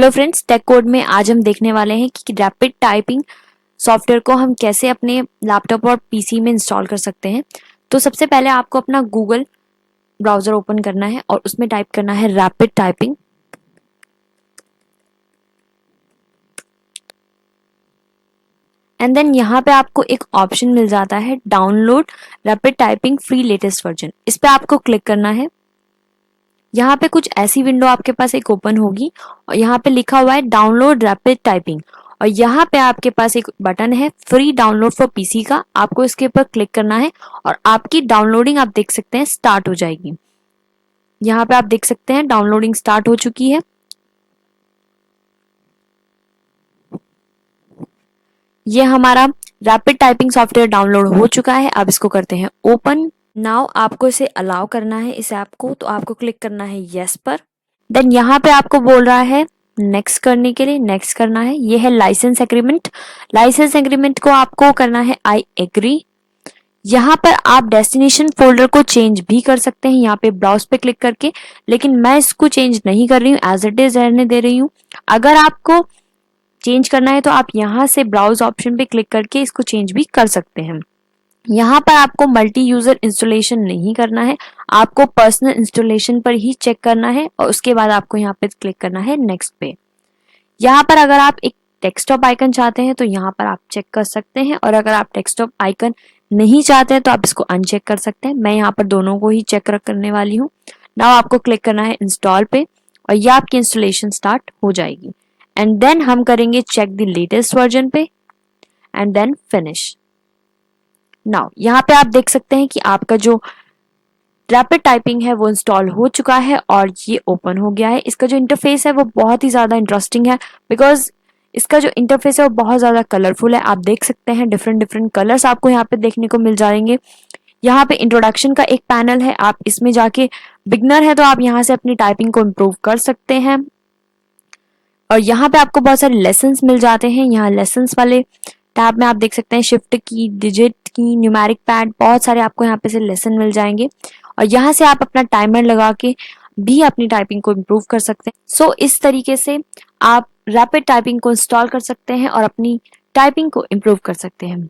Hello friends, take code में आज हम देखने वाले हैं कि रैपिड टाइपिंग सॉफ्टवेयर को हम कैसे अपने लैपटॉप और पीसी में इंस्टॉल कर सकते हैं। तो सबसे पहले आपको अपना गूगल ब्राउज़र ओपन करना है और उसमें टाइप करना है रैपिड टाइपिंग। एंड देन यहाँ पे आपको एक ऑप्शन मिल जाता है download rapid typing free latest version. इस पे आपको क्लिक करना है। यहाँ पे कुछ ऐसी विंडो आपके पास एक ओपन होगी और यहाँ पे लिखा हुआ है डाउनलोड रैपिड टाइपिंग और यहाँ पे आपके पास एक बटन है फ्री डाउनलोड फॉर पीसी का। आपको इसके ऊपर क्लिक करना है और आपकी डाउनलोडिंग आप देख सकते हैं स्टार्ट हो जाएगी। यहाँ पे आप देख सकते हैं डाउनलोडिंग स्टार्ट हो चुकी है। ये हमारा रैपिड टाइपिंग सॉफ्टवेयर डाउनलोड हो चुका है। अब इसको करते हैं ओपन। नाउ आपको इसे अलाउ करना है इस ऐप को, तो आपको क्लिक करना है यस पर। देन यहाँ पे आपको बोल रहा है नेक्स्ट करने के लिए, नेक्स्ट करना है। ये है लाइसेंस एग्रीमेंट। लाइसेंस एग्रीमेंट को आपको करना है आई एग्री। यहाँ पर आप डेस्टिनेशन फोल्डर को चेंज भी कर सकते हैं यहाँ पे ब्राउज पे क्लिक करके, लेकिन मैं इसको चेंज नहीं कर रही हूँ, एज इट इज रहने दे रही हूँ। अगर आपको चेंज करना है तो आप यहाँ से ब्राउज ऑप्शन पे क्लिक करके इसको चेंज भी कर सकते हैं। यहाँ पर आपको मल्टी यूजर इंस्टॉलेशन नहीं करना है, आपको पर्सनल इंस्टॉलेशन पर ही चेक करना है और उसके बाद आपको यहाँ पे क्लिक करना है नेक्स्ट पे। यहाँ पर अगर आप एक डेस्कटॉप आइकन चाहते हैं तो यहाँ पर आप चेक कर सकते हैं, और अगर आप डेस्कटॉप आइकन नहीं चाहते हैं तो आप इसको अनचेक कर सकते हैं। मैं यहाँ पर दोनों को ही चेक करने वाली हूँ। नाउ आपको क्लिक करना है इंस्टॉल पे और ये आपकी इंस्टॉलेशन स्टार्ट हो जाएगी। एंड देन हम करेंगे चेक द लेटेस्ट वर्जन पे एंड देन फिनिश। नाउ यहाँ पे आप देख सकते हैं कि आपका जो रैपिड टाइपिंग है वो इंस्टॉल हो चुका है और ये ओपन हो गया है। इसका जो इंटरफेस है वो बहुत ही ज़्यादा इंटरेस्टिंग है, बिकॉज इसका जो इंटरफेस है वो बहुत ज़्यादा कलरफुल है। आप देख सकते हैं डिफरेंट डिफरेंट कलर्स आपको यहाँ पे देखने को मिल जाएंगे। यहाँ पे इंट्रोडक्शन का एक पैनल है, आप इसमें जाके बिगनर है तो आप यहाँ से अपनी टाइपिंग को इम्प्रूव कर सकते हैं। और यहाँ पे आपको बहुत सारे लेसन्स मिल जाते हैं। यहाँ लेसन्स वाले टैब में आप देख सकते हैं शिफ्ट की, डिजिट की, न्यूमेरिक पैड, बहुत सारे आपको यहाँ पे से लेसन मिल जाएंगे और यहाँ से आप अपना टाइमर लगा के भी अपनी टाइपिंग को इम्प्रूव कर सकते हैं। सो इस तरीके से आप रैपिड टाइपिंग को इंस्टॉल कर सकते हैं और अपनी टाइपिंग को इम्प्रूव कर सकते हैं।